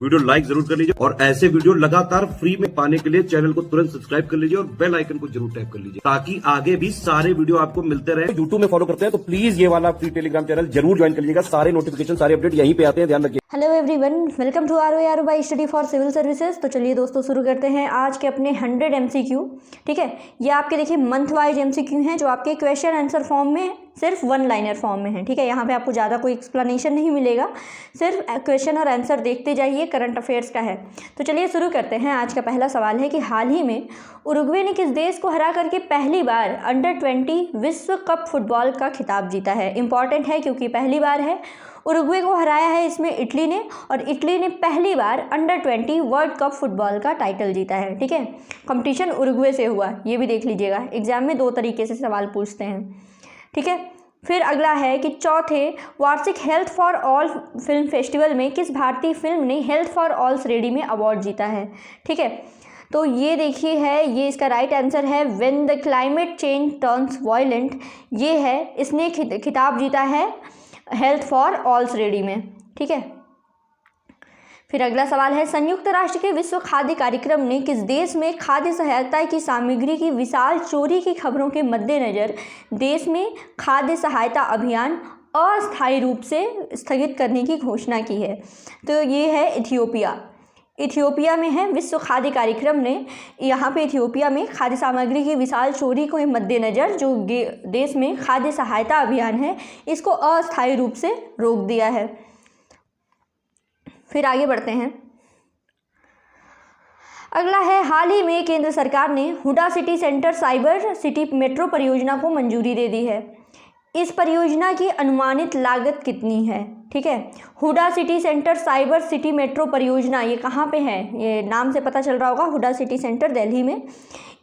Video like जरूर कर लीजिए और ऐसे वीडियो लगातार फ्री में पाने के लिए चैनल को तुरंत सब्सक्राइब कर लीजिए और बेल आइकन को जरूर टैप कर लीजिए ताकि आगे भी सारे वीडियो आपको मिलते रहे। यूट्यूब में फॉलो करते हैं तो प्लीज ये वाला फ्री टेलीग्राम चैनल जरूर ज्वाइन कर लीजिएगा। सारे नोटिफिकेशन सारे अपडेट यहीं पे आते हैं, ध्यान रखिए। Hello everyone, welcome to R by study for civil services. तो चलिए दोस्तों शुरू करते हैं आज के अपने 100 MCQ। ठीक है, ये आपके देखिए मंथ वाइज MCQ हैं जो आपके क्वेश्चन आंसर फॉर्म में सिर्फ वन लाइनर फॉर्म में है। ठीक है, यहाँ पे आपको ज़्यादा कोई एक्सप्लेनेशन नहीं मिलेगा, सिर्फ क्वेश्चन और आंसर देखते जाइए। करंट अफेयर्स का है। तो चलिए शुरू करते हैं। आज का पहला सवाल है कि हाल ही में उरुग्वे ने किस देश को हरा करके पहली बार अंडर 20 विश्व कप फुटबॉल का खिताब जीता है। इंपॉर्टेंट है क्योंकि पहली बार है। उरुग्वे को हराया है इसमें इटली ने, और इटली ने पहली बार अंडर 20 वर्ल्ड कप फुटबॉल का टाइटल जीता है। ठीक है, कंपटीशन उरुग्वे से हुआ, ये भी देख लीजिएगा। एग्जाम में दो तरीके से सवाल पूछते हैं। ठीक है, फिर अगला है कि चौथे वार्षिक health for all film festival में किस भारतीय फिल्म ने हेल्थ फॉर ऑल श्रेणी में अवार्ड जीता है। ठीक है, तो ये देखिए है, ये इसका राइट आंसर है when the climate change turns violent. ये है, इसने खिताब जीता है हेल्थ फॉर ऑल श्रेणी में। ठीक है, फिर अगला सवाल है संयुक्त राष्ट्र के विश्व खाद्य कार्यक्रम ने किस देश में खाद्य सहायता की सामग्री की विशाल चोरी की खबरों के मद्देनज़र देश में खाद्य सहायता अभियान अस्थायी रूप से स्थगित करने की घोषणा की है। तो ये है इथियोपिया। इथियोपिया में है विश्व खाद्य कार्यक्रम ने, यहाँ पे इथियोपिया में खाद्य सामग्री की विशाल चोरी को मद्देनज़र जो देश में खाद्य सहायता अभियान है इसको अस्थायी रूप से रोक दिया है। फिर आगे बढ़ते हैं। अगला है हाल ही में केंद्र सरकार ने Huda city centre cyber city metro परियोजना को मंजूरी दे दी है। इस परियोजना की अनुमानित लागत कितनी है। ठीक है, Huda city centre cyber city metro परियोजना ये कहाँ पे है, ये नाम से पता चल रहा होगा, हुडा सिटी सेंटर दिल्ली में।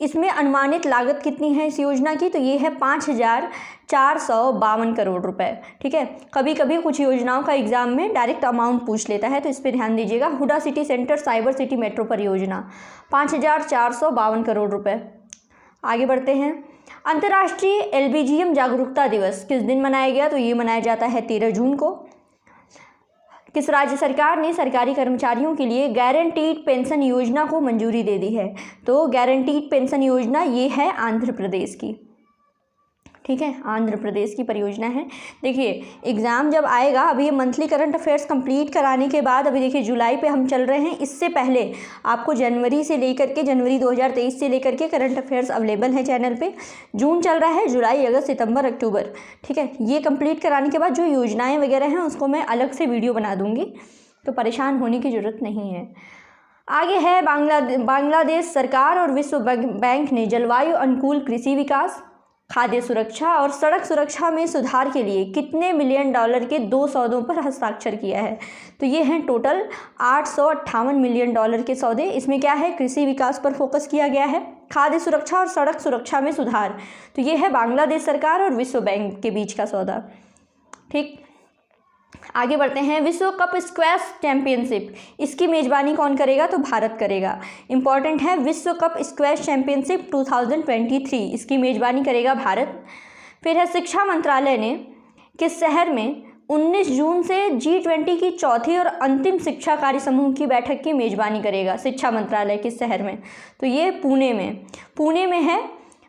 इसमें अनुमानित लागत कितनी है इस योजना की, तो ये है 5,452 करोड़ रुपए। ठीक है, कभी कभी कुछ योजनाओं का एग्जाम में डायरेक्ट अमाउंट पूछ लेता है, तो इस पर ध्यान दीजिएगा। Huda city centre cyber city metro परियोजना 5,452 करोड़ रुपए। आगे बढ़ते हैं। अंतर्राष्ट्रीय एलबीजीएम जागरूकता दिवस किस दिन मनाया गया, तो ये मनाया जाता है 13 जून को। किस राज्य सरकार ने सरकारी कर्मचारियों के लिए गारंटीड पेंशन योजना को मंजूरी दे दी है, तो गारंटीड पेंशन योजना ये है आंध्र प्रदेश की। ठीक है, आंध्र प्रदेश की परियोजना है। देखिए एग्ज़ाम जब आएगा, अभी ये मंथली करंट अफेयर्स कंप्लीट कराने के बाद, अभी देखिए जुलाई पे हम चल रहे हैं, इससे पहले आपको जनवरी से लेकर के जनवरी 2023 से लेकर के करंट अफेयर्स अवेलेबल है चैनल पे। जून चल रहा है, जुलाई, अगस्त, सितंबर, अक्टूबर। ठीक है, ये कंप्लीट कराने के बाद जो योजनाएँ वगैरह हैं उसको मैं अलग से वीडियो बना दूँगी, तो परेशान होने की ज़रूरत नहीं है। आगे है बांग्लादेश सरकार और विश्व बैंक ने जलवायु अनुकूल कृषि विकास, खाद्य सुरक्षा और सड़क सुरक्षा में सुधार के लिए कितने मिलियन डॉलर के 2 सौदों पर हस्ताक्षर किया है, तो ये हैं टोटल 858 मिलियन डॉलर के सौदे। इसमें क्या है, कृषि विकास पर फोकस किया गया है, खाद्य सुरक्षा और सड़क सुरक्षा में सुधार। तो ये है बांग्लादेश सरकार और विश्व बैंक के बीच का सौदा। ठीक, आगे बढ़ते हैं। विश्व कप स्क्वैश चैंपियनशिप, इसकी मेज़बानी कौन करेगा, तो भारत करेगा। इंपॉर्टेंट है, विश्व कप स्क्वैश चैंपियनशिप 2023, इसकी मेज़बानी करेगा भारत। फिर है शिक्षा मंत्रालय ने किस शहर में 19 जून से G20 की चौथी और अंतिम शिक्षा कार्य समूह की बैठक की मेज़बानी करेगा। शिक्षा मंत्रालय किस शहर में, तो ये पुणे में। पुणे में है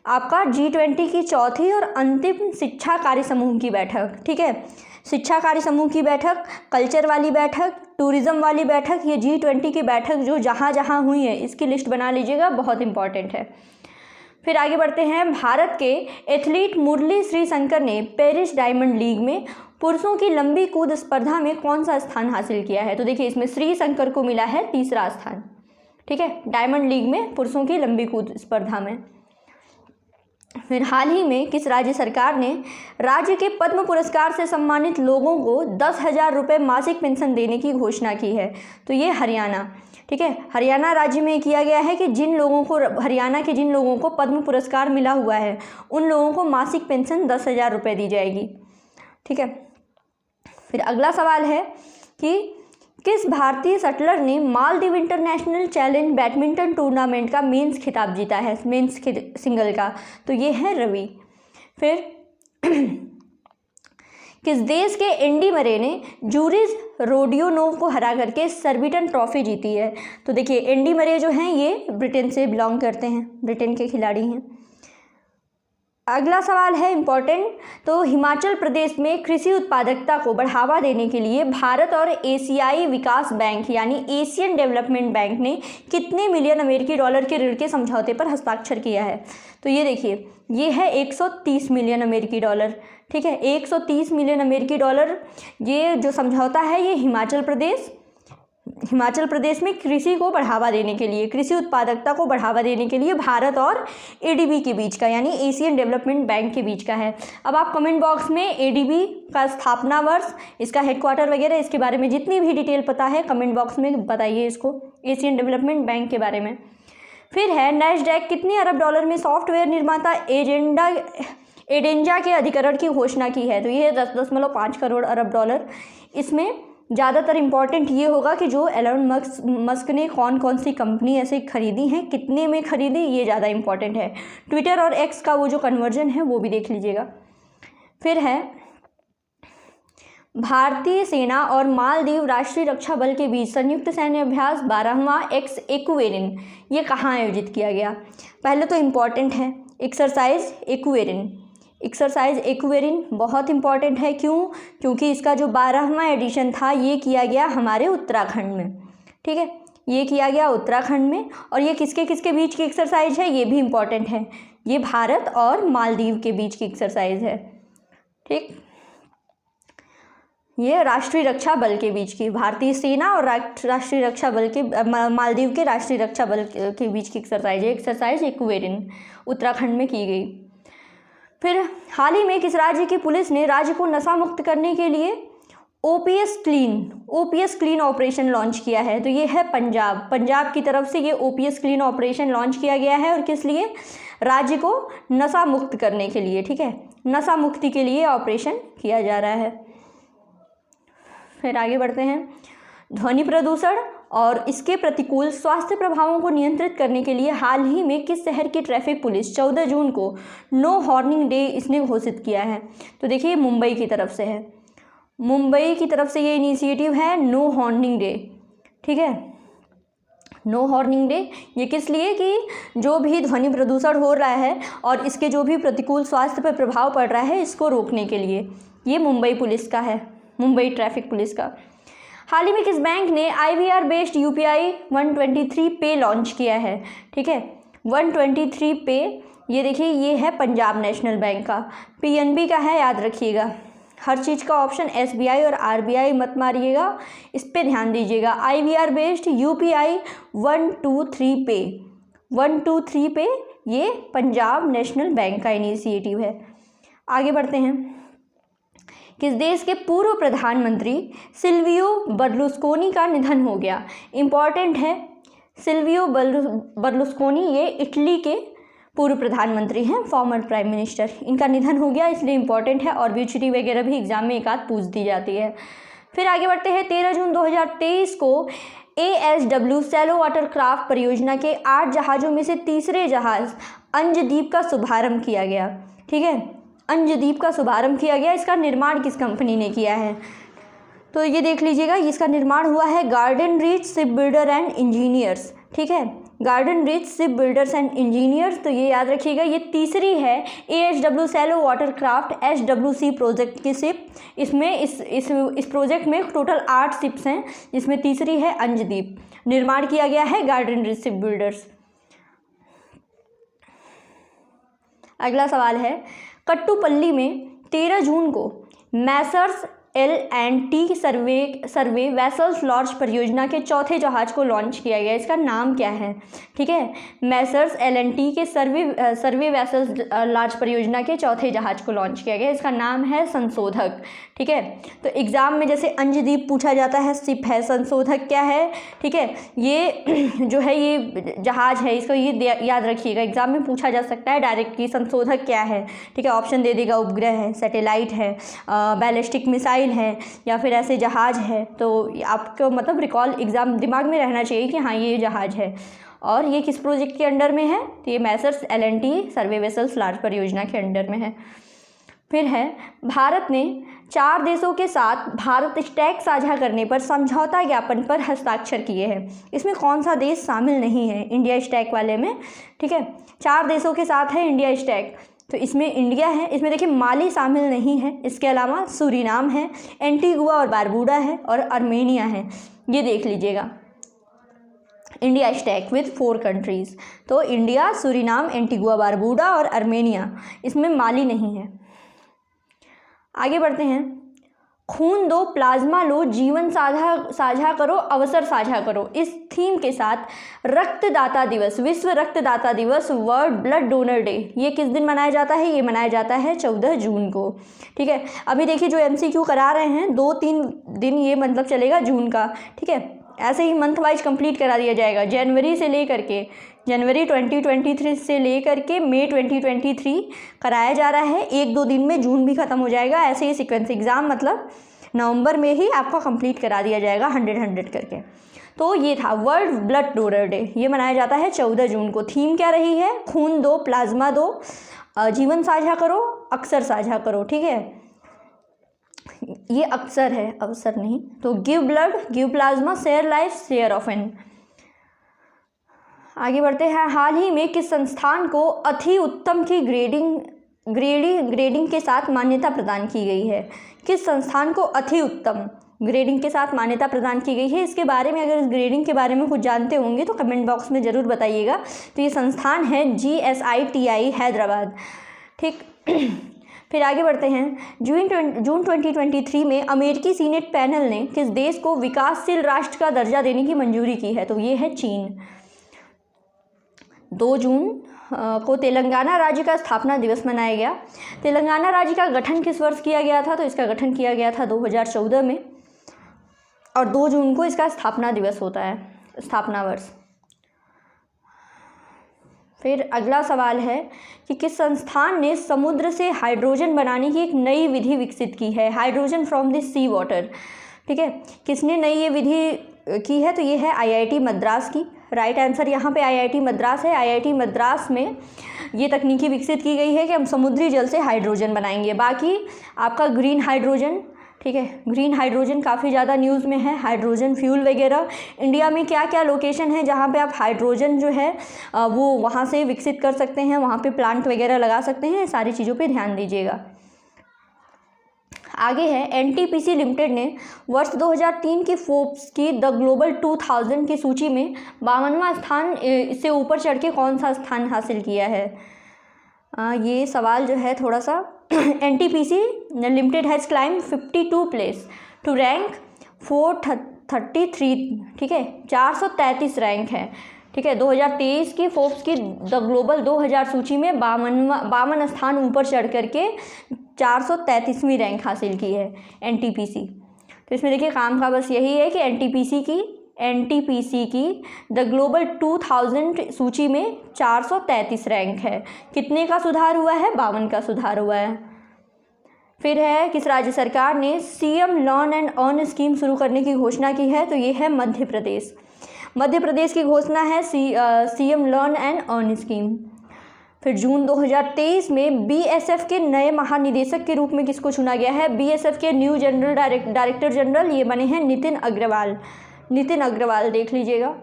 आपका G20 की चौथी और अंतिम शिक्षा कार्य समूह की बैठक। ठीक है, शिक्षा कार्य समूह की बैठक, कल्चर वाली बैठक, टूरिज्म वाली बैठक, ये G20 की बैठक जो जहाँ जहाँ हुई है इसकी लिस्ट बना लीजिएगा, बहुत इंपॉर्टेंट है। फिर आगे बढ़ते हैं। भारत के एथलीट मुरली श्रीशंकर ने पेरिस डायमंड लीग में पुरुषों की लंबी कूद स्पर्धा में कौन सा स्थान हासिल किया है, तो देखिए इसमें श्रीशंकर को मिला है 3रा स्थान। ठीक है, डायमंड लीग में पुरुषों की लंबी कूद स्पर्धा में। फिर हाल ही में किस राज्य सरकार ने राज्य के पद्म पुरस्कार से सम्मानित लोगों को 10,000 रुपये मासिक पेंशन देने की घोषणा की है, तो ये हरियाणा। ठीक है, हरियाणा राज्य में किया गया है कि हरियाणा के जिन लोगों को पद्म पुरस्कार मिला हुआ है उन लोगों को मासिक पेंशन 10,000 रुपये दी जाएगी। ठीक है, फिर अगला सवाल है कि किस भारतीय शटलर ने Maldives international challenge badminton tournament का मेंस खिताब जीता है, मेंस सिंगल का, तो ये है रवि। फिर किस देश के एंडी मरे ने जूरिस रोडियोनोव को हरा करके सर्बिटन ट्रॉफी जीती है? तो देखिए एंडी मरे जो हैं ये ब्रिटेन से बिलोंग करते हैं, ब्रिटेन के खिलाड़ी हैं। अगला सवाल है इम्पॉर्टेंट, तो हिमाचल प्रदेश में कृषि उत्पादकता को बढ़ावा देने के लिए भारत और एशियाई विकास बैंक यानी एशियन डेवलपमेंट बैंक ने कितने मिलियन अमेरिकी डॉलर के ऋण के समझौते पर हस्ताक्षर किया है? तो ये देखिए ये है 130 मिलियन अमेरिकी डॉलर। ठीक है, 130 मिलियन अमेरिकी डॉलर ये जो समझौता है ये हिमाचल प्रदेश में कृषि को बढ़ावा देने के लिए, कृषि उत्पादकता को बढ़ावा देने के लिए भारत और एडीबी के बीच का यानी एशियन डेवलपमेंट बैंक के बीच का है। अब आप कमेंट बॉक्स में एडीबी का स्थापना वर्ष, इसका हेडक्वार्टर वगैरह, इसके बारे में जितनी भी डिटेल पता है कमेंट बॉक्स में बताइए इसको, एशियन डेवलपमेंट बैंक के बारे में। फिर है नैस्डैक कितने अरब डॉलर में सॉफ्टवेयर निर्माता एडेंजा के अधिग्रहण की घोषणा की है? तो ये है 10.5 करोड़ अरब डॉलर। इसमें ज़्यादातर इम्पॉर्टेंट ये होगा कि जो एलन मस्क ने कौन कौन सी कंपनी ऐसे खरीदी हैं, कितने में खरीदी, ये ज़्यादा इम्पॉर्टेंट है। ट्विटर और एक्स का वो जो कन्वर्जन है वो भी देख लीजिएगा। फिर है भारतीय सेना और मालदीव राष्ट्रीय रक्षा बल के बीच संयुक्त सैन्य अभ्यास 12वां एक्स एक्वेरिन ये कहाँ आयोजित किया गया? पहले तो इम्पॉर्टेंट है एक्सरसाइज एक्वेरिन बहुत इंपॉर्टेंट है। क्यों? क्योंकि इसका जो 12वां एडिशन था ये किया गया हमारे उत्तराखंड में। ठीक है, ये किया गया उत्तराखंड में। और ये किसके किसके बीच की एक्सरसाइज है ये भी इम्पॉर्टेंट है, ये भारत और मालदीव के बीच की एक्सरसाइज है। ठीक, ये राष्ट्रीय रक्षा बल के बीच की, भारतीय सेना और राष्ट्रीय रक्षा बल के मालदीव के राष्ट्रीय रक्षा बल के बीच की एक्सरसाइज है, एक्सरसाइज एक्वेरिन उत्तराखंड में की गई। फिर हाल ही में किस राज्य की पुलिस ने राज्य को नशा मुक्त करने के लिए ओपीएस क्लीन ऑपरेशन लॉन्च किया है? तो ये है पंजाब की तरफ से ये ओपीएस क्लीन ऑपरेशन लॉन्च किया गया है। और किस लिए? राज्य को नशा मुक्त करने के लिए। ठीक है, नशा मुक्ति के लिए ऑपरेशन किया जा रहा है। फिर आगे बढ़ते हैं, ध्वनि प्रदूषण और इसके प्रतिकूल स्वास्थ्य प्रभावों को नियंत्रित करने के लिए हाल ही में किस शहर की ट्रैफिक पुलिस 14 जून को नो हॉर्निंग डे इसने घोषित किया है? तो देखिए मुंबई की तरफ से है, मुंबई की तरफ से ये इनिशिएटिव है नो हॉर्निंग डे। ठीक है, नो हॉर्निंग डे ये किस लिए कि जो भी ध्वनि प्रदूषण हो रहा है और इसके जो भी प्रतिकूल स्वास्थ्य पर प्रभाव पड़ रहा है इसको रोकने के लिए। ये मुंबई पुलिस का है, मुंबई ट्रैफिक पुलिस का। हाल ही में किस बैंक ने IVR बेस्ड UPI 123 पे लॉन्च किया है? ठीक है, 123 पे ये देखिए ये है पंजाब नेशनल बैंक का, PNB का है, याद रखिएगा। हर चीज़ का ऑप्शन SBI और RBI मत मारिएगा, इस पर ध्यान दीजिएगा। IVR बेस्ड UPI 123 पे ये पंजाब नेशनल बैंक का इनिशिएटिव है। आगे बढ़ते हैं, किस देश के पूर्व प्रधानमंत्री सिल्वियो बर्लुस्कोनी का निधन हो गया? इम्पॉर्टेंट है, सिल्वियो बर्लुस्कोनी ये इटली के पूर्व प्रधानमंत्री हैं, फॉर्मर प्राइम मिनिस्टर। इनका निधन हो गया इसलिए इम्पॉर्टेंट है, और ऑब्ituity वगैरह भी एग्जाम में एक आध पूछ दी जाती है। फिर आगे बढ़ते हैं, 13 जून 2023 को ASW सैलो वाटर क्राफ्ट परियोजना के 8 जहाज़ों में से तीसरे जहाज़ अंजदीप का शुभारंभ किया गया। ठीक है, अंजदीप का शुभारंभ किया गया। इसका निर्माण किस कंपनी ने किया है? तो ये देख लीजिएगा, इसका निर्माण हुआ है garden reach ship builder and engineers. ठीक है, garden reach ship builders and engineers. तो ये याद रखिएगा, ये तीसरी है ASW shallow water craft SWC project की शिप। इसमें इस प्रोजेक्ट में टोटल 8 शिप्स हैं, जिसमें तीसरी है अंजदीप। निर्माण किया गया है गार्डन रीच शिप बिल्डर्स। अगला सवाल है, कट्टुपल्ली में 13 जून को मैसर्स L&T सर्वे वेसल्स लॉन्च परियोजना के चौथे जहाज को लॉन्च किया गया। इसका नाम क्या है? ठीक है, मैसर्स L&T के सर्वे वेसल्स लॉन्च परियोजना के चौथे जहाज को लॉन्च किया गया। इसका नाम है संशोधक। ठीक है, तो एग्ज़ाम में जैसे अंजदीप पूछा जाता है, शिप है, संशोधक क्या है? ठीक है, ये जो है ये जहाज है, इसको ये याद रखिएगा, एग्ज़ाम में पूछा जा सकता है डायरेक्ट कि संशोधक क्या है। ठीक है, ऑप्शन दे देगा, उपग्रह है, सैटेलाइट है, बैलिस्टिक मिसाइल है, या फिर ऐसे जहाज है। तो आपको मतलब रिकॉल एग्जाम दिमाग में रहना चाहिए कि हाँ ये जहाज है। और ये किस प्रोजेक्ट के अंडर में है? तो ये मैसर्स L&T सर्वे वेसल्स लार्ज परियोजना के अंडर में है। फिर है भारत ने 4 देशों के साथ भारत स्टैक साझा करने पर समझौता ज्ञापन पर हस्ताक्षर किए हैं। इसमें कौन सा देश शामिल नहीं है इंडिया स्टैक वाले में, ठीक है। 4 देशों के साथ है इंडिया स्टैक, तो इसमें इंडिया है, इसमें देखिए माली शामिल नहीं है, इसके अलावा सूरीनाम है, एंटीगुआ और बारबूडा है और आर्मेनिया है। ये देख लीजिएगा इंडिया स्टैक विथ 4 कंट्रीज़, तो इंडिया, सूरीनाम, एंटीगुआ बारबूडा और आर्मेनिया, इसमें माली नहीं है। आगे बढ़ते हैं। खून दो प्लाज्मा लो, जीवन साझा करो, अवसर साझा करो, इस थीम के साथ रक्तदाता दिवस, विश्व रक्तदाता दिवस, वर्ल्ड ब्लड डोनर डे, ये किस दिन मनाया जाता है? ये मनाया जाता है 14 जून को, ठीक है। अभी देखिए जो MCQ करा रहे हैं 2-3 दिन ये मतलब चलेगा जून का, ठीक है। ऐसे ही मंथ वाइज कंप्लीट करा दिया जाएगा, जनवरी से लेकर के, जनवरी 2023 से लेकर के मई 2023 कराया जा रहा है। 1-2 दिन में जून भी ख़त्म हो जाएगा। ऐसे ही सीक्वेंस एग्ज़ाम मतलब नवंबर में ही आपका कंप्लीट करा दिया जाएगा 100 करके। तो ये था वर्ल्ड ब्लड डोनर डे, ये मनाया जाता है 14 जून को। थीम क्या रही है? खून दो, प्लाज्मा दो, जीवन साझा करो, अक्सर साझा करो, ठीक है। ये अक्सर है, अवसर नहीं। तो give blood, give plasma, share life, share often. आगे बढ़ते हैं। हाल ही में किस संस्थान को अति उत्तम की ग्रेडिंग के साथ मान्यता प्रदान की गई है? किस संस्थान को अति उत्तम ग्रेडिंग के साथ मान्यता प्रदान की गई है? इसके बारे में अगर इस ग्रेडिंग के बारे में कुछ जानते होंगे तो कमेंट बॉक्स में ज़रूर बताइएगा। तो ये संस्थान है GSITI हैदराबाद, ठीक। फिर आगे बढ़ते हैं। जून 2023 में अमेरिकी सीनेट पैनल ने किस देश को विकासशील राष्ट्र का दर्जा देने की मंजूरी की है? तो ये है चीन। 2 जून को तेलंगाना राज्य का स्थापना दिवस मनाया गया। तेलंगाना राज्य का गठन किस वर्ष किया गया था? तो इसका गठन किया गया था 2014 में, और 2 जून को इसका स्थापना दिवस होता है, स्थापना वर्ष। फिर अगला सवाल है कि किस संस्थान ने समुद्र से हाइड्रोजन बनाने की एक नई विधि विकसित की है? Hydrogen from the sea water, ठीक है। किसने नई ये विधि की है? तो ये है IIT मद्रास की। राइट आंसर यहाँ पे IIT मद्रास है। IIT मद्रास में ये तकनीकी विकसित की गई है कि हम समुद्री जल से हाइड्रोजन बनाएंगे। बाकी आपका ग्रीन हाइड्रोजन, ठीक है, ग्रीन हाइड्रोजन काफ़ी ज़्यादा न्यूज़ में है, हाइड्रोजन फ्यूल वगैरह। इंडिया में क्या क्या लोकेशन है जहाँ पे आप हाइड्रोजन जो है वो वहाँ से विकसित कर सकते हैं, वहाँ पे प्लांट वगैरह लगा सकते हैं, सारी चीज़ों पे ध्यान दीजिएगा। आगे है NTPC लिमिटेड ने वर्ष 2003 की फोर्ब्स की द ग्लोबल 2000 की सूची में 52वां स्थान, इससे ऊपर चढ़ के कौन सा स्थान हासिल किया है? ये सवाल जो है थोड़ा सा NTPC limited has claimed 52 place to rank 433, ठीक है, 433 रैंक है, ठीक है। 2023 की फोर्ब्स की द ग्लोबल 2000 सूची में 52 स्थान ऊपर चढ़ करके 433वीं रैंक हासिल की है NTPC। तो इसमें देखिए काम का बस यही है कि NTPC की द ग्लोबल 2000 सूची में 433 रैंक है। कितने का सुधार हुआ है? 52 का सुधार हुआ है। फिर है किस राज्य सरकार ने CM learn and earn scheme शुरू करने की घोषणा की है? तो ये है मध्य प्रदेश। मध्य प्रदेश की घोषणा है CM learn and earn scheme. फिर जून 2023 में BSF के नए महानिदेशक के रूप में किसको चुना गया है? BSF के न्यू जनरल डायरेक्टर जनरल ये बने हैं नितिन अग्रवाल। नितिन अग्रवाल देख लीजिएगा।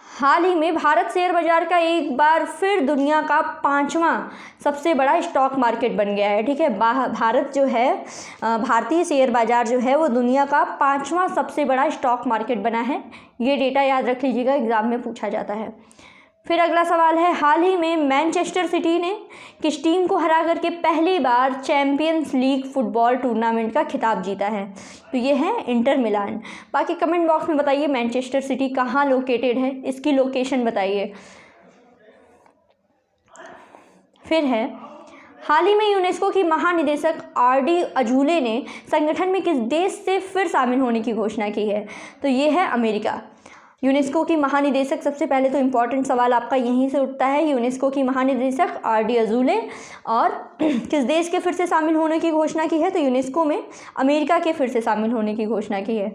हाल ही में भारत शेयर बाजार का एक बार फिर दुनिया का 5वां सबसे बड़ा स्टॉक मार्केट बन गया है, ठीक है। भारत जो है, भारतीय शेयर बाजार जो है वो दुनिया का 5वां सबसे बड़ा स्टॉक मार्केट बना है। ये डेटा याद रख लीजिएगा, एग्जाम में पूछा जाता है। फिर अगला सवाल है, हाल ही में मैनचेस्टर सिटी ने किस टीम को हरा करके पहली बार चैंपियंस लीग फुटबॉल टूर्नामेंट का खिताब जीता है? तो ये है इंटर मिलान। बाकी कमेंट बॉक्स में बताइए मैनचेस्टर सिटी कहाँ लोकेटेड है, इसकी लोकेशन बताइए। फिर है, हाल ही में यूनेस्को की महानिदेशक RD अजूले ने संगठन में किस देश से फिर शामिल होने की घोषणा की है? तो ये है अमेरिका। यूनेस्को की महानिदेशक, सबसे पहले तो इम्पॉर्टेंट सवाल आपका यहीं से उठता है, यूनेस्को की महानिदेशक RD अजूले और किस देश के फिर से शामिल होने की घोषणा की है? तो यूनेस्को में अमेरिका के फिर से शामिल होने की घोषणा की है।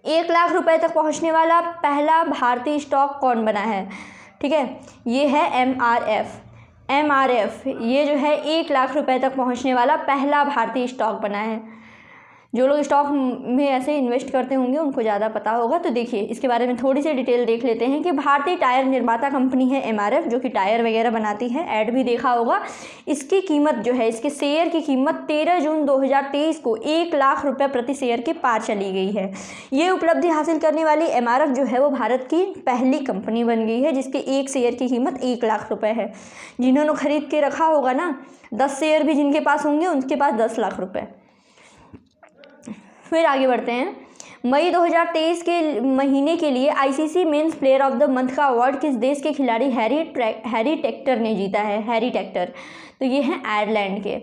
1 लाख रुपए तक पहुंचने वाला पहला भारतीय स्टॉक कौन बना है? ठीक है, ये है MRF। ये जो है 1 लाख रुपए तक पहुंचने वाला पहला भारतीय स्टॉक बना है। जो लोग स्टॉक में ऐसे इन्वेस्ट करते होंगे उनको ज़्यादा पता होगा। तो देखिए इसके बारे में थोड़ी सी डिटेल देख लेते हैं कि भारतीय टायर निर्माता कंपनी है MRF, जो कि टायर वगैरह बनाती है, ऐड भी देखा होगा। इसकी कीमत जो है, इसके शेयर की कीमत 13 जून 2023 को 1 लाख रुपए प्रति शेयर के पार चली गई है। ये उपलब्धि हासिल करने वाली MRF जो है वो भारत की पहली कंपनी बन गई है जिसके एक शेयर की कीमत 1 लाख रुपये है। जिन्होंने खरीद के रखा होगा ना, 10 शेयर भी जिनके पास होंगे उनके पास 10 लाख रुपये। फिर आगे बढ़ते हैं। मई 2023 के महीने के लिए ICC men's player of the month का अवार्ड किस देश के खिलाड़ी हैरी टेक्टर ने जीता है? हैरी टेक्टर, तो ये हैं आयरलैंड के।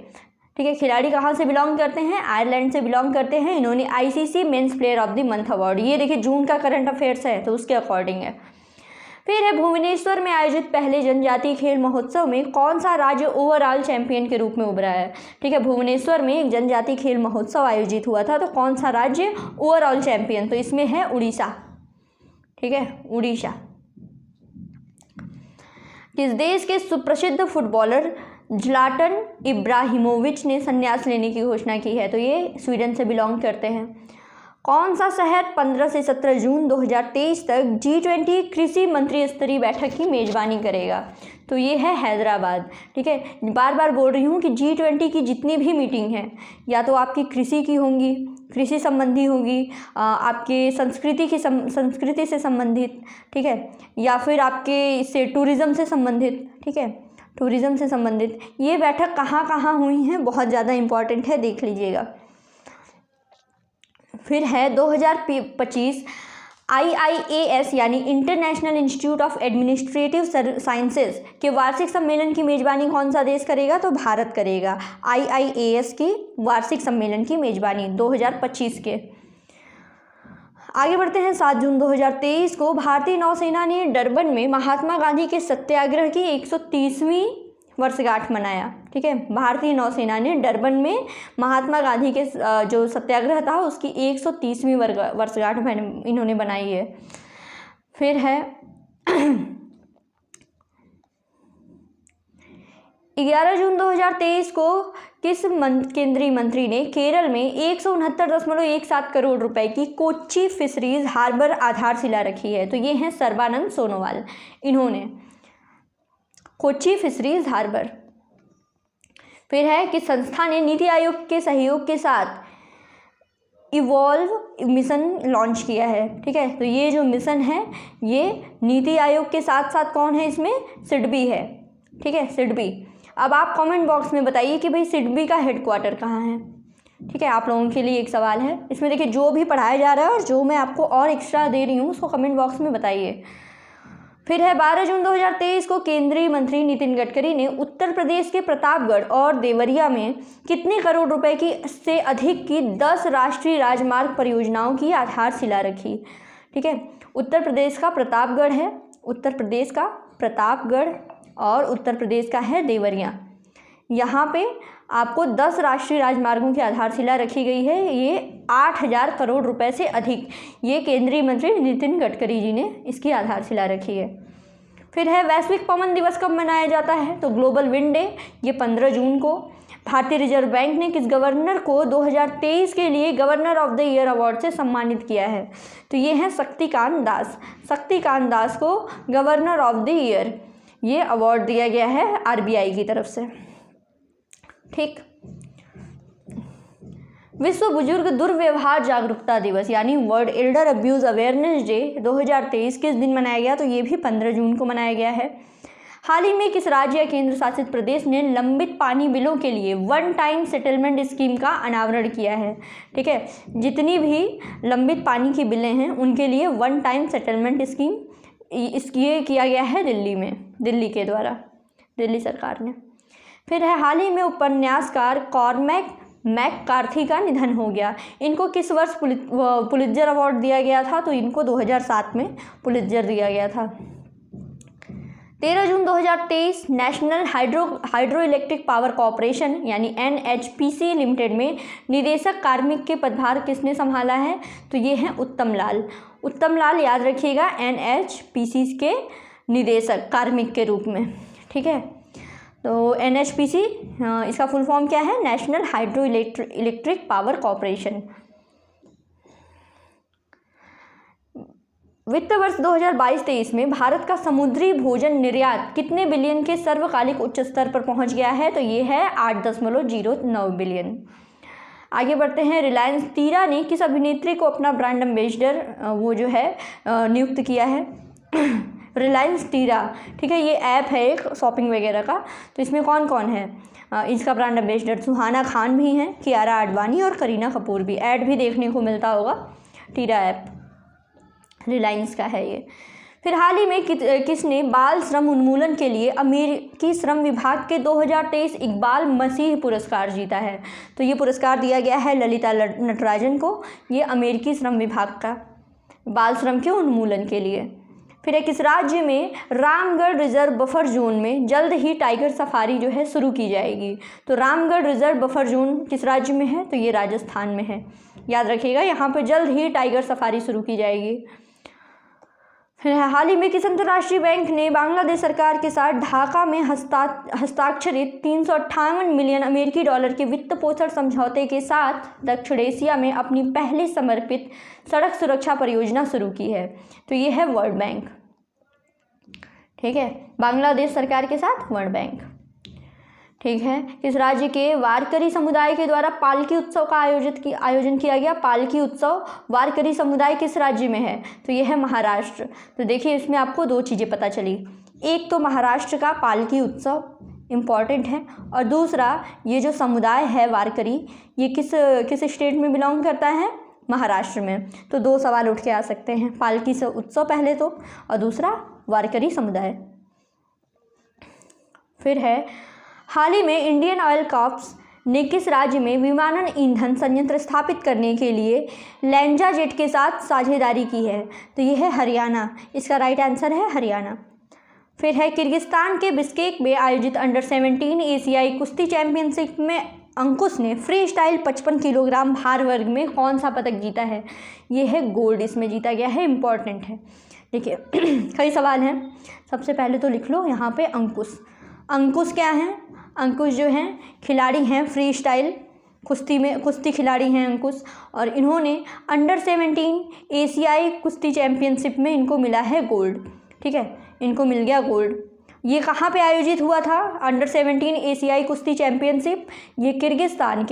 ठीक है, खिलाड़ी कहाँ से बिलोंग करते हैं? आयरलैंड से बिलोंग करते हैं। इन्होंने ICC men's player of the month award, ये देखिए जून का करंट अफेयर्स है तो उसके अकॉर्डिंग है। फिर है भुवनेश्वर में आयोजित पहले जनजातीय खेल महोत्सव में कौन सा राज्य ओवरऑल चैंपियन के रूप में उभरा है? ठीक है, भुवनेश्वर में एक जनजातीय खेल महोत्सव आयोजित हुआ था, तो कौन सा राज्य ओवरऑल चैंपियन? तो इसमें है उड़ीसा। ठीक है, उड़ीसा। किस देश के सुप्रसिद्ध फुटबॉलर ज़्लाटन इब्राहिमोविच ने संन्यास लेने की घोषणा की है? तो ये स्वीडन से बिलोंग करते हैं। कौन सा शहर 15 से 17 जून 2023 तक G20 कृषि मंत्री स्तरीय बैठक की मेज़बानी करेगा? तो ये है हैदराबाद। ठीक है, बार बार बोल रही हूँ कि G20 की जितनी भी मीटिंग है, या तो आपकी कृषि की होंगी, कृषि संबंधी होगी, आपके संस्कृति से संबंधित, ठीक है, या फिर आपके इससे टूरिज़्म से संबंधित, ठीक है, टूरिज़्म से संबंधित। ये बैठक कहाँ कहाँ हुई हैं, बहुत ज़्यादा इम्पॉर्टेंट है, देख लीजिएगा। फिर है 2025 IIAS यानी international institute of administrative sciences के वार्षिक सम्मेलन की मेज़बानी कौन सा देश करेगा? तो भारत करेगा। IIAS की वार्षिक सम्मेलन की मेज़बानी 2025 के। आगे बढ़ते हैं। 7 जून 2023 को भारतीय नौसेना ने डरबन में महात्मा गांधी के सत्याग्रह की 130वीं वर्षगांठ मनाया। ठीक है, भारतीय नौसेना ने डरबन में महात्मा गांधी के जो सत्याग्रह था उसकी 130वीं वर्षगांठ इन्होंने बनाई है। फिर है 11 जून 2023 को किस केंद्रीय मंत्री ने केरल में 169.17 करोड़ रुपए की कोच्चि फिशरीज हार्बर आधारशिला रखी है? तो ये हैं सर्बानंद सोनोवाल। इन्होंने कोच्चि फिशरीज हार्बर। फिर है कि संस्था ने नीति आयोग के सहयोग के साथ इवॉल्व मिशन लॉन्च किया है। ठीक है, तो ये जो मिशन है ये नीति आयोग के साथ साथ कौन है इसमें? सिडबी है। ठीक है, सिडबी। अब आप कमेंट बॉक्स में बताइए कि भाई सिडबी का हेडक्वार्टर कहाँ है। ठीक है, आप लोगों के लिए एक सवाल है इसमें। देखिए जो भी पढ़ाया जा रहा है और जो मैं आपको और एक्स्ट्रा दे रही हूँ उसको कमेंट बॉक्स में बताइए। फिर है 12 जून 2023 को केंद्रीय मंत्री नितिन गडकरी ने उत्तर प्रदेश के प्रतापगढ़ और देवरिया में कितने करोड़ रुपए की से अधिक की 10 राष्ट्रीय राजमार्ग परियोजनाओं की आधारशिला रखी? ठीक है, उत्तर प्रदेश का प्रतापगढ़ है, उत्तर प्रदेश का प्रतापगढ़ और उत्तर प्रदेश का है देवरिया। यहाँ पे आपको 10 राष्ट्रीय राजमार्गों की आधारशिला रखी गई है। ये 8000 करोड़ रुपए से अधिक, ये केंद्रीय मंत्री नितिन गडकरी जी ने इसकी आधारशिला रखी है। फिर है वैश्विक पवन दिवस कब मनाया जाता है? तो ग्लोबल विंड डे ये 15 जून को। भारतीय रिजर्व बैंक ने किस गवर्नर को 2023 के लिए governor of the year award से सम्मानित किया है? तो ये हैं शक्तिकांत दास। शक्तिकांत दास को गवर्नर ऑफ द ईयर ये अवार्ड दिया गया है RBI की तरफ से। ठीक। विश्व बुजुर्ग दुर्व्यवहार जागरूकता दिवस यानी world Elder abuse awareness day 2023 किस दिन मनाया गया? तो ये भी 15 जून को मनाया गया है। हाल ही में किस राज्य या केंद्र शासित प्रदेश ने लंबित पानी बिलों के लिए वन टाइम सेटलमेंट स्कीम का अनावरण किया है? ठीक है, जितनी भी लंबित पानी की बिलें हैं उनके लिए वन टाइम सेटलमेंट स्कीम ये किया गया है दिल्ली में, दिल्ली के द्वारा, दिल्ली सरकार ने। फिर है हाल ही में उपन्यासकार कॉर्मैक मैककार्थी का निधन हो गया। इनको किस वर्ष पुलित्जर अवार्ड दिया गया था? तो इनको 2007 में पुलित्जर दिया गया था। 13 जून 2023 national hydro electric power corporation यानी NHPC लिमिटेड में निदेशक कार्मिक के पदभार किसने संभाला है? तो ये हैं उत्तम लाल। उत्तम लाल याद रखिएगा, NHPC के निदेशक कार्मिक के रूप में। ठीक है, तो NHPC इसका फुल फॉर्म क्या है? National hydro electric power corporation. वित्त वर्ष 2022-23 में भारत का समुद्री भोजन निर्यात कितने बिलियन के सर्वकालिक उच्च स्तर पर पहुंच गया है? तो ये है 8.09 बिलियन। आगे बढ़ते हैं। रिलायंस तीरा ने किस अभिनेत्री को अपना ब्रांड एम्बेसडर वो जो है नियुक्त किया है? रिलायंस तीरा, ठीक है, ये ऐप है एक शॉपिंग वगैरह का। तो इसमें कौन कौन है इसका ब्रांड एम्बेसडर? सुहाना खान भी हैं, कियारा आडवाणी और करीना कपूर भी। ऐड भी देखने को मिलता होगा। तीरा ऐप रिलायंस का है ये। फिर हाल ही में किसने बाल श्रम उन्मूलन के लिए अमेरिकी श्रम विभाग के 2023 इकबाल मसीह पुरस्कार जीता है? तो ये पुरस्कार दिया गया है ललिता नटराजन को। ये अमेरिकी श्रम विभाग का बाल श्रम के उन्मूलन के लिए। फिर किस राज्य में रामगढ़ रिजर्व बफर जोन में जल्द ही टाइगर सफारी जो है शुरू की जाएगी? तो रामगढ़ रिजर्व बफर जोन किस राज्य में है? तो ये राजस्थान में है। याद रखिएगा, यहाँ पर जल्द ही टाइगर सफारी शुरू की जाएगी। फिर हाल ही में किस अंतर्राष्ट्रीय बैंक ने बांग्लादेश सरकार के साथ ढाका में हस्ताक्षरित 358 मिलियन अमेरिकी डॉलर के वित्त पोषण समझौते के साथ दक्षिण एशिया में अपनी पहली समर्पित सड़क सुरक्षा परियोजना शुरू की है? तो ये है वर्ल्ड बैंक। ठीक है, बांग्लादेश सरकार के साथ वर्ल्ड बैंक। ठीक है, किस राज्य के वारकरी समुदाय के द्वारा पालकी उत्सव का आयोजन किया गया? पालकी उत्सव वारकरी समुदाय किस राज्य में है? तो यह है महाराष्ट्र। तो देखिए, इसमें आपको दो चीज़ें पता चली। एक तो महाराष्ट्र का पालकी उत्सव इम्पॉर्टेंट है, और दूसरा ये जो समुदाय है वारकरी, ये किस स्टेट में बिलोंग करता है? महाराष्ट्र में। तो दो सवाल उठ के आ सकते हैं, पालकी से उत्सव पहले तो, और दूसरा वारकरी समुदाय। फिर है हाल ही में इंडियन ऑयल कॉर्प्स ने किस राज्य में विमानन ईंधन संयंत्र स्थापित करने के लिए लैंजा जेट के साथ साझेदारी की है? तो ये है हरियाणा। इसका राइट आंसर है हरियाणा। फिर है किर्गिस्तान के बिश्केक में आयोजित अंडर 17 एशियाई कुश्ती चैंपियनशिप में अंकुश ने फ्री स्टाइल 55 किलोग्राम भार वर्ग में कौन सा पदक जीता है? ये है गोल्ड, इसमें जीता गया है, इम्पॉर्टेंट है। देखिए कई सवाल हैं। सबसे पहले तो लिख लो यहाँ पे अंकुश। अंकुश क्या है? अंकुश जो हैं खिलाड़ी हैं फ्री स्टाइल कुश्ती खिलाड़ी हैं अंकुश, और इन्होंने अंडर 17 एशियाई कुश्ती चैंपियनशिप में इनको मिला है गोल्ड। ठीक है, इनको मिल गया गोल्ड। ये कहाँ पे आयोजित हुआ था अंडर 17 एशियाई कुश्ती चैंपियनशिप? ये किर्गिस्तान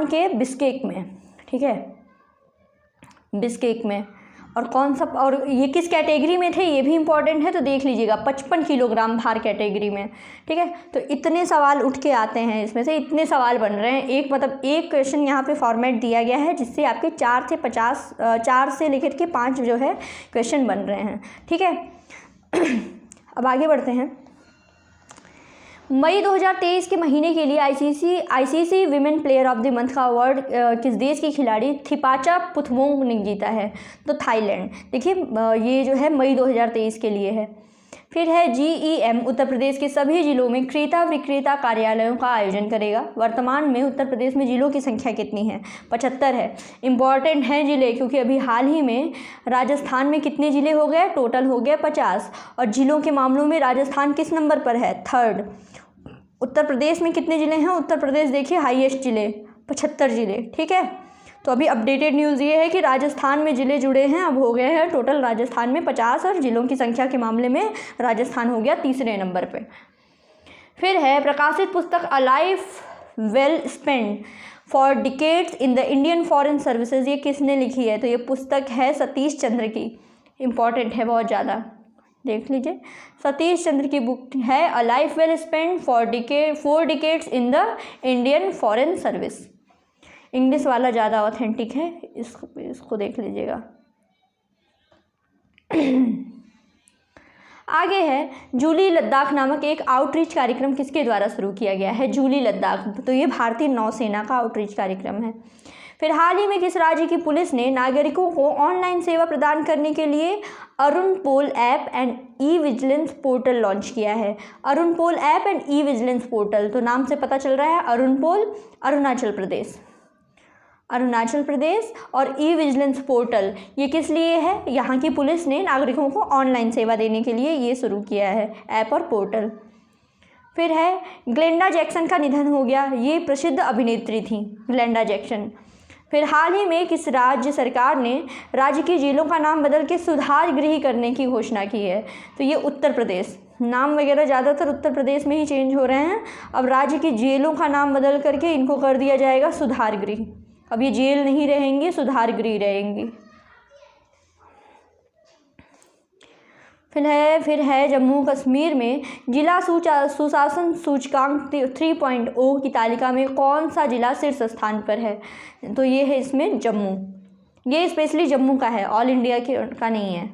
के बिश्केक में। ठीक है, बिश्केक में। और कौन सा, और ये किस कैटेगरी में थे ये भी इंपॉर्टेंट है, तो देख लीजिएगा 55 किलोग्राम भार कैटेगरी में। ठीक है, तो इतने सवाल उठ के आते हैं, इसमें से इतने सवाल बन रहे हैं। एक क्वेश्चन यहाँ पे फॉर्मेट दिया गया है जिससे आपके 4 से लेकर के 5 जो है क्वेश्चन बन रहे हैं। ठीक है, अब आगे बढ़ते हैं। मई 2023 के महीने के लिए ICC women player of the month का अवार्ड किस देश की खिलाड़ी थिपाचा पुथमोंग ने जीता है? तो थाईलैंड। देखिए ये जो है मई 2023 के लिए है। फिर है GEM उत्तर प्रदेश के सभी जिलों में क्रेता विक्रेता कार्यालयों का आयोजन करेगा। वर्तमान में उत्तर प्रदेश में जिलों की संख्या कितनी है? 75 है। इम्पॉर्टेंट हैं जिले, क्योंकि अभी हाल ही में राजस्थान में कितने ज़िले हो गए? टोटल हो गए 50। और जिलों के मामलों में राजस्थान किस नंबर पर है? 3rd। उत्तर प्रदेश में कितने ज़िले हैं? उत्तर प्रदेश देखिए हाईएस्ट ज़िले 75 ज़िले। ठीक है, तो अभी अपडेटेड न्यूज़ ये है कि राजस्थान में ज़िले जुड़े हैं, अब हो गए हैं टोटल राजस्थान में 50, और ज़िलों की संख्या के मामले में राजस्थान हो गया 3रे नंबर पे। फिर है प्रकाशित पुस्तक a life well spent for decades in the Indian foreign services, ये किसने लिखी है? तो ये पुस्तक है सतीश चंद्र की। इम्पॉर्टेंट है बहुत ज़्यादा, देख लीजिए। सतीश चंद्र की बुक है a life well spent for 4 decades in the Indian foreign service. English वाला ज़्यादा ऑथेंटिक है, इसको देख लीजिएगा। आगे है जूली लद्दाख नामक एक आउटरीच कार्यक्रम किसके द्वारा शुरू किया गया है? जूली लद्दाख। तो ये भारतीय नौसेना का आउटरीच कार्यक्रम है। फिर हाल ही में किस राज्य की पुलिस ने नागरिकों को ऑनलाइन सेवा प्रदान करने के लिए Arunpol app and e vigilance portal launch किया है? Arunpol app and e vigilance portal, तो नाम से पता चल रहा है अरुण पोल अरुणाचल प्रदेश, अरुणाचल प्रदेश, और ई विजिलेंस पोर्टल ये किस लिए है? यहाँ की पुलिस ने नागरिकों को ऑनलाइन सेवा देने के लिए ये शुरू किया है ऐप और पोर्टल। फिर है ग्लेंडा जैक्सन का निधन हो गया, ये प्रसिद्ध अभिनेत्री थी ग्लेंडा जैक्सन। फिर हाल ही में किस राज्य सरकार ने राज्य की जेलों का नाम बदल के सुधार गृह करने की घोषणा की है? तो ये उत्तर प्रदेश, नाम वगैरह ज़्यादातर उत्तर प्रदेश में ही चेंज हो रहे हैं। अब राज्य की जेलों का नाम बदल करके इनको कर दिया जाएगा सुधार गृह। अब ये जेल नहीं रहेंगे, सुधार गृह रहेंगी। फिर है जम्मू कश्मीर में जिला सुशासन सूचकांक 3.0 की तालिका में कौन सा जिला शीर्ष स्थान पर है? तो ये है इसमें जम्मू, ये स्पेशली जम्मू का है, ऑल इंडिया का नहीं है।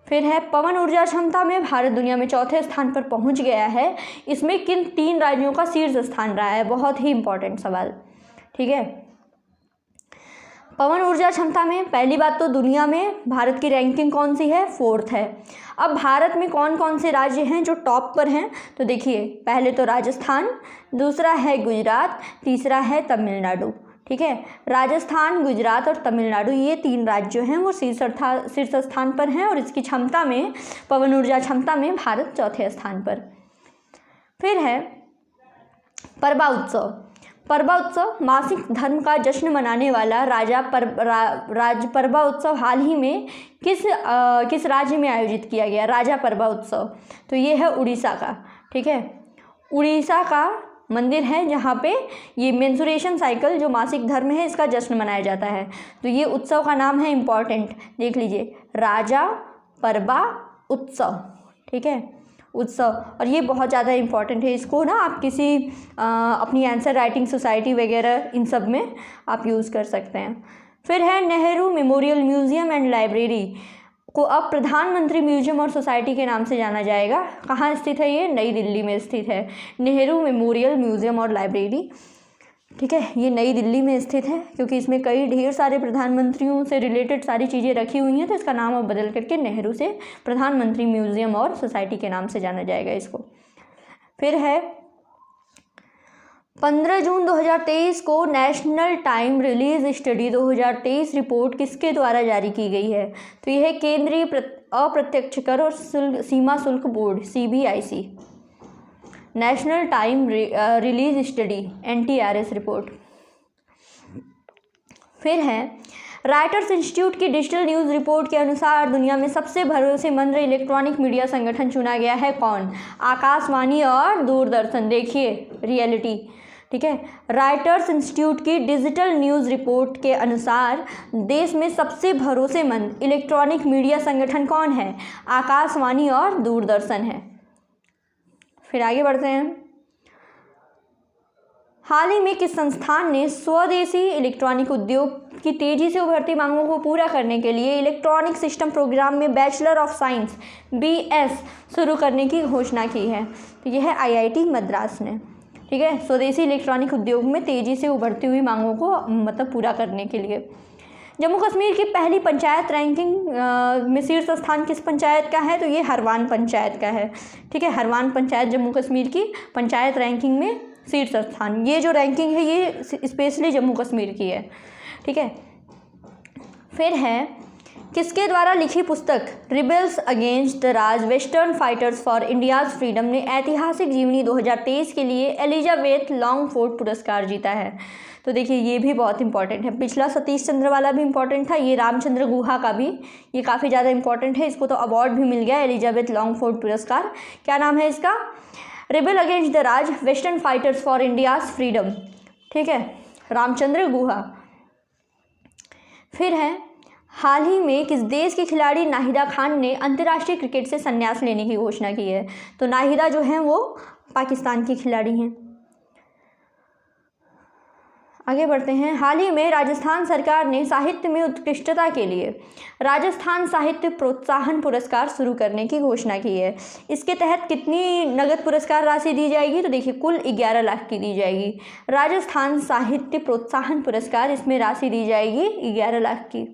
फिर है पवन ऊर्जा क्षमता में भारत दुनिया में चौथे स्थान पर पहुंच गया है, इसमें किन 3 राज्यों का शीर्ष स्थान रहा है? बहुत ही इंपॉर्टेंट सवाल, ठीक है। पवन ऊर्जा क्षमता में पहली बात तो दुनिया में भारत की रैंकिंग कौन सी है? 4th है। अब भारत में कौन कौन से राज्य हैं जो टॉप पर हैं? तो देखिए, पहले तो राजस्थान, दूसरा है गुजरात, तीसरा है तमिलनाडु, ठीक है। राजस्थान, गुजरात और तमिलनाडु ये 3 राज्य हैं वो शीर्ष स्थान पर हैं, और इसकी क्षमता में, पवन ऊर्जा क्षमता में भारत चौथे स्थान पर। फिर है परबा उत्सव। परबा उत्सव मासिक धर्म का जश्न मनाने वाला राज परबा उत्सव हाल ही में किस राज्य में आयोजित किया गया? राजा परबा उत्सव, तो ये है उड़ीसा का, ठीक है। उड़ीसा का मंदिर है जहाँ पे ये मेंसुरेशन साइकिल जो मासिक धर्म है इसका जश्न मनाया जाता है। तो ये उत्सव का नाम है, इम्पॉर्टेंट देख लीजिए, राजा परबा उत्सव, ठीक है, उत्सव। और ये बहुत ज़्यादा इम्पॉर्टेंट है, इसको ना आप किसी अपनी आंसर राइटिंग सोसाइटी वगैरह इन सब में आप यूज़ कर सकते हैं। फिर है Nehru memorial museum and library को अब प्रधानमंत्री म्यूजियम और सोसाइटी के नाम से जाना जाएगा। कहाँ स्थित है ये? नई दिल्ली में स्थित है, नेहरू मेमोरियल म्यूज़ियम और लाइब्रेरी, ठीक है। ये नई दिल्ली में स्थित है क्योंकि इसमें कई ढेर सारे प्रधानमंत्रियों से रिलेटेड सारी चीज़ें रखी हुई हैं, तो इसका नाम अब बदल करके नेहरू से प्रधानमंत्री म्यूज़ियम और सोसाइटी के नाम से जाना जाएगा इसको। फिर है 15 जून 2023 को national time release study 2023 report किसके द्वारा जारी की गई है? तो यह है केंद्रीय अप्रत्यक्ष कर और सीमा शुल्क board, CBIC, national time release study NTRS report. फिर है राइटर्स इंस्टीट्यूट की डिजिटल न्यूज़ रिपोर्ट के अनुसार दुनिया में सबसे भरोसेमंद इलेक्ट्रॉनिक मीडिया संगठन चुना गया है कौन? आकाशवाणी और दूरदर्शन। देखिए रियलिटी, ठीक है। राइटर्स इंस्टीट्यूट की डिजिटल न्यूज़ रिपोर्ट के अनुसार देश में सबसे भरोसेमंद इलेक्ट्रॉनिक मीडिया संगठन कौन है? आकाशवाणी और दूरदर्शन है। फिर आगे बढ़ते हैं। हाल ही में किस संस्थान ने स्वदेशी इलेक्ट्रॉनिक उद्योग की तेजी से उभरती मांगों को पूरा करने के लिए इलेक्ट्रॉनिक सिस्टम प्रोग्राम में बैचलर ऑफ साइंस BS शुरू करने की घोषणा की है? तो यह है IIT मद्रास ने, ठीक है। स्वदेशी इलेक्ट्रॉनिक उद्योग में तेजी से उभरती हुई मांगों को मतलब पूरा करने के लिए। जम्मू कश्मीर की पहली पंचायत रैंकिंग में शीर्ष स्थान किस पंचायत का है? तो ये हरवान पंचायत का है, ठीक है। हरवान पंचायत जम्मू कश्मीर की पंचायत रैंकिंग में शीर्ष स्थान। ये जो रैंकिंग है ये स्पेशली जम्मू कश्मीर की है, ठीक है। फिर है किसके द्वारा लिखी पुस्तक rebels against the Raj western fighters for India's freedom ने ऐतिहासिक जीवनी 2023 के लिए एलिजाबेथ लॉन्गफोर्ड पुरस्कार जीता है? तो देखिए ये भी बहुत इंपॉर्टेंट है, पिछला सतीश चंद्र वाला भी इंपॉर्टेंट था, ये रामचंद्र गुहा का भी ये काफ़ी ज़्यादा इंपॉर्टेंट है। इसको तो अवार्ड भी मिल गया एलिजाबेथ लॉन्गफोर्ड पुरस्कार। क्या नाम है इसका? Rebel against the Raj western fighters for India's freedom, ठीक है, रामचंद्र गुहा। फिर है हाल ही में किस देश की खिलाड़ी नाहिदा खान ने अंतर्राष्ट्रीय क्रिकेट से संन्यास लेने की घोषणा की है? तो नाहिदा जो हैं वो पाकिस्तान की खिलाड़ी हैं। आगे बढ़ते हैं। हाल ही में राजस्थान सरकार ने साहित्य में उत्कृष्टता के लिए राजस्थान साहित्य प्रोत्साहन पुरस्कार शुरू करने की घोषणा की है। इसके तहत कितनी नगद पुरस्कार राशि दी जाएगी? तो देखिए कुल 11 लाख की दी जाएगी। राजस्थान साहित्य प्रोत्साहन पुरस्कार, इसमें राशि दी जाएगी 11 लाख की।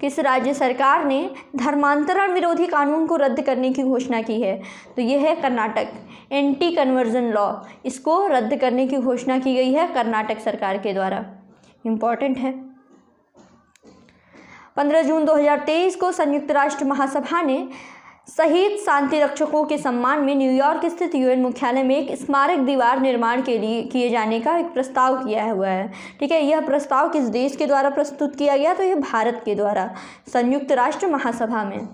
किस राज्य सरकार ने धर्मांतरण विरोधी कानून को रद्द करने की घोषणा की है? तो यह है कर्नाटक। एंटी कन्वर्जन लॉ, इसको रद्द करने की घोषणा की गई है कर्नाटक सरकार के द्वारा। इम्पॉर्टेंट है। 15 जून 2023 को संयुक्त राष्ट्र महासभा ने शहीद शांति रक्षकों के सम्मान में न्यूयॉर्क स्थित यूएन मुख्यालय में एक स्मारक दीवार निर्माण के लिए किए जाने का एक प्रस्ताव किया हुआ है। ठीक है, यह प्रस्ताव किस देश के द्वारा प्रस्तुत किया गया? तो यह भारत के द्वारा संयुक्त राष्ट्र महासभा में।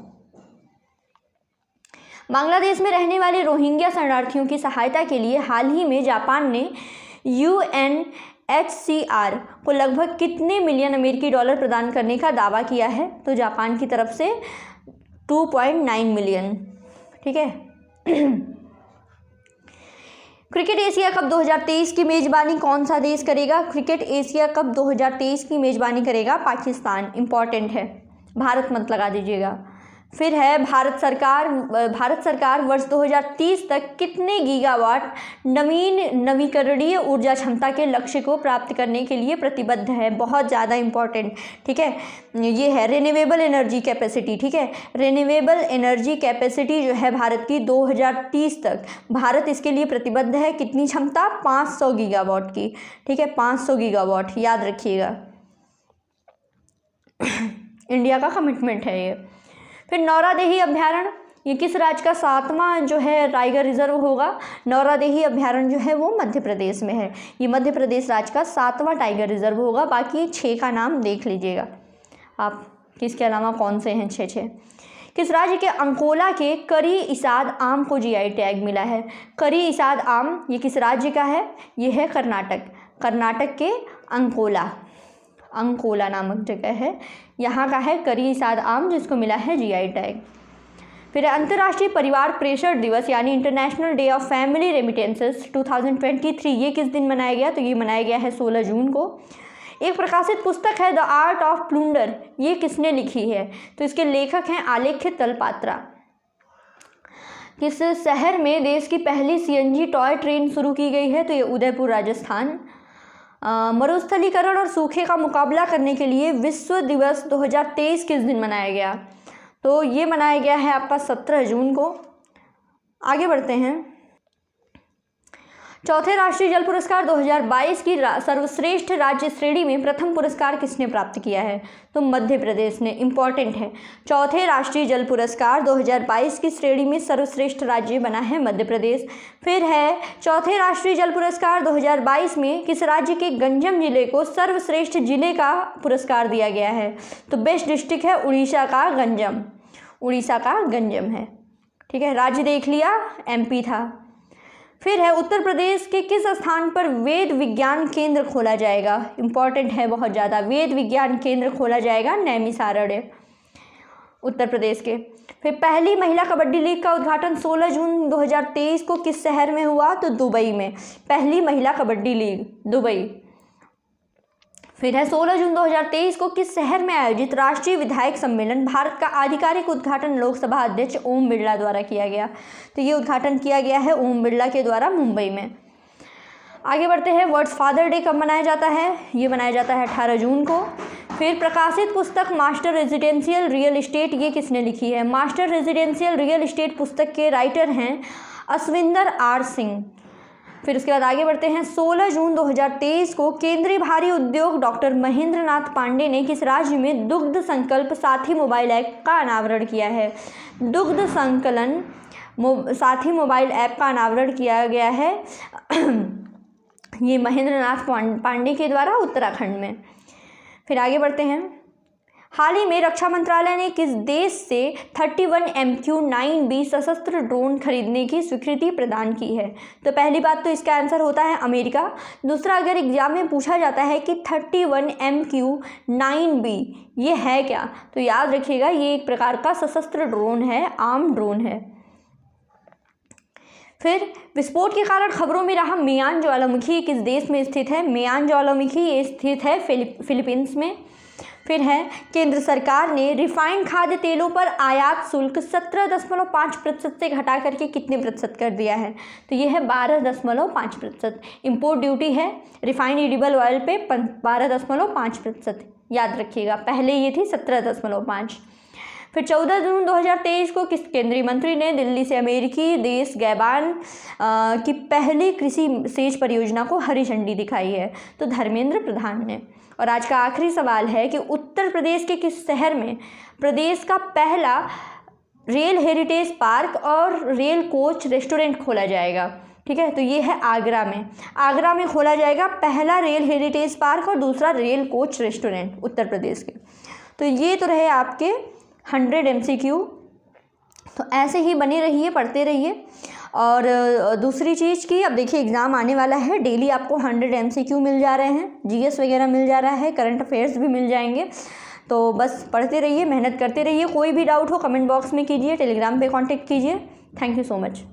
बांग्लादेश में रहने वाले रोहिंग्या शरणार्थियों की सहायता के लिए हाल ही में जापान ने UNHCR को लगभग कितने मिलियन अमेरिकी डॉलर प्रदान करने का दावा किया है? तो जापान की तरफ से 2.9 मिलियन। ठीक है। क्रिकेट एशिया कप 2023 की मेजबानी कौन सा देश करेगा? क्रिकेट एशिया कप 2023 की मेजबानी करेगा पाकिस्तान। इम्पॉर्टेंट है, भारत मत लगा दीजिएगा। फिर है भारत सरकार वर्ष 2030 तक कितने गीगावाट नवीकरणीय ऊर्जा क्षमता के लक्ष्य को प्राप्त करने के लिए प्रतिबद्ध है? बहुत ज़्यादा इम्पॉर्टेंट। ठीक है, ये है रिन्यूएबल एनर्जी कैपेसिटी। ठीक है, रिन्यूएबल एनर्जी कैपेसिटी जो है भारत की 2030 तक, भारत इसके लिए प्रतिबद्ध है। कितनी क्षमता? 500 गीगावाट की। ठीक है, 500 गीगावाट, याद रखिएगा। इंडिया का कमिटमेंट है ये। फिर नौरादेही अभ्यारण्य, ये किस राज्य का 7वां जो है टाइगर रिजर्व होगा? नौरादेही अभ्यारण्य जो है वो मध्य प्रदेश में है। ये मध्य प्रदेश राज्य का 7वां टाइगर रिजर्व होगा। बाकी 6 का नाम देख लीजिएगा आप, किसके अलावा कौन से हैं 6। किस राज्य के अंकोला के करी इसाद आम को GI टैग मिला है? करी इसाद आम ये किस राज्य का है? ये है कर्नाटक। कर्नाटक के अंकोला नामक जगह है, यहाँ का है करी इसाद आम, जिसको मिला है GI टैग। फिर अंतर्राष्ट्रीय परिवार प्रेषण दिवस यानी international day of family remittances 2023, ये किस दिन मनाया गया? तो ये मनाया गया है 16 जून को। एक प्रकाशित पुस्तक है द आर्ट ऑफ प्लूंडर, ये किसने लिखी है? तो इसके लेखक हैं आलेख्य तलपात्रा। किस शहर में देश की पहली CNG टॉय ट्रेन शुरू की गई है? तो ये उदयपुर, राजस्थान। मरुस्थलीकरण और सूखे का मुकाबला करने के लिए विश्व दिवस 2023 किस दिन मनाया गया? तो ये मनाया गया है आपका 17 जून को। आगे बढ़ते हैं। चौथे राष्ट्रीय जल पुरस्कार 2022 की सर्वश्रेष्ठ राज्य श्रेणी में प्रथम पुरस्कार किसने प्राप्त किया है? तो मध्य प्रदेश ने। इम्पॉर्टेंट है, चौथे राष्ट्रीय जल पुरस्कार 2022 की श्रेणी में सर्वश्रेष्ठ राज्य बना है मध्य प्रदेश। फिर है चौथे राष्ट्रीय जल पुरस्कार 2022 में किस राज्य के गंजम जिले को सर्वश्रेष्ठ जिले का पुरस्कार दिया गया है? तो बेस्ट डिस्ट्रिक्ट है उड़ीसा का गंजम। उड़ीसा का गंजम है। ठीक है, राज्य देख लिया, MP था। फिर है उत्तर प्रदेश के किस स्थान पर वेद विज्ञान केंद्र खोला जाएगा? इम्पॉर्टेंट है बहुत ज़्यादा, वेद विज्ञान केंद्र खोला जाएगा नैमिषारण्य, उत्तर प्रदेश के। फिर पहली महिला कबड्डी लीग का उद्घाटन 16 जून 2023 को किस शहर में हुआ? तो दुबई में। पहली महिला कबड्डी लीग दुबई। फिर है 16 जून 2023 को किस शहर में आयोजित राष्ट्रीय विधायक सम्मेलन भारत का आधिकारिक उद्घाटन लोकसभा अध्यक्ष ओम बिरला द्वारा किया गया? तो ये उद्घाटन किया गया है ओम बिरला के द्वारा मुंबई में। आगे बढ़ते हैं। वर्ल्ड्स फादर डे कब मनाया जाता है? ये मनाया जाता है 18 जून को। फिर प्रकाशित पुस्तक मास्टर रेजिडेंशियल रियल एस्टेट, ये किसने लिखी है? मास्टर रेजिडेंशियल रियल एस्टेट पुस्तक के राइटर हैं असविंदर R सिंह। फिर उसके बाद आगे बढ़ते हैं। 16 जून 2023 को केंद्रीय भारी उद्योग डॉक्टर महेंद्र नाथ पांडे ने किस राज्य में दुग्ध संकल्प साथी मोबाइल ऐप का अनावरण किया है? दुग्ध संकलन साथी मोबाइल ऐप का अनावरण किया गया है ये महेंद्र नाथ पांडे के द्वारा उत्तराखंड में। फिर आगे बढ़ते हैं। हाल ही में रक्षा मंत्रालय ने किस देश से 31 MQ-9B सशस्त्र ड्रोन खरीदने की स्वीकृति प्रदान की है? तो पहली बात तो इसका आंसर होता है अमेरिका। दूसरा, अगर एग्जाम में पूछा जाता है कि 31 MQ-9B ये है क्या, तो याद रखिएगा ये एक प्रकार का सशस्त्र ड्रोन है, आर्म ड्रोन है। फिर विस्फोट के कारण खबरों में रहा मेयान ज्वालामुखी किस देश में स्थित है? मेयान ज्वालामुखी ये स्थित है फिलीपींस में। फिर है केंद्र सरकार ने रिफाइंड खाद्य तेलों पर आयात शुल्क 17.5% से घटा करके कितने प्रतिशत कर दिया है? तो ये है 12.5%। इम्पोर्ट ड्यूटी है रिफाइंड एडिबल ऑयल पे 12.5%, याद रखिएगा, पहले ये थी 17.5। फिर 14 जून 2023 को किस केंद्रीय मंत्री ने दिल्ली से अमेरिकी देश गैबान की पहली कृषि सेच परियोजना को हरी झंडी दिखाई है? तो धर्मेंद्र प्रधान ने। और आज का आखिरी सवाल है कि उत्तर प्रदेश के किस शहर में प्रदेश का पहला रेल हेरिटेज पार्क और रेल कोच रेस्टोरेंट खोला जाएगा? ठीक है, तो ये है आगरा में। आगरा में खोला जाएगा पहला रेल हेरिटेज पार्क और दूसरा rail coach restaurant Uttar Pradesh के। तो ये तो रहे आपके 100 MCQ। तो ऐसे ही बने रहिए, पढ़ते रहिए। और दूसरी चीज़ की, अब देखिए एग्ज़ाम आने वाला है, डेली आपको 100 MCQ मिल जा रहे हैं, GS वगैरह मिल जा रहा है, करंट अफेयर्स भी मिल जाएंगे। तो बस पढ़ते रहिए, मेहनत करते रहिए। कोई भी डाउट हो कमेंट बॉक्स में कीजिए, टेलीग्राम पे कांटेक्ट कीजिए। Thank you so much.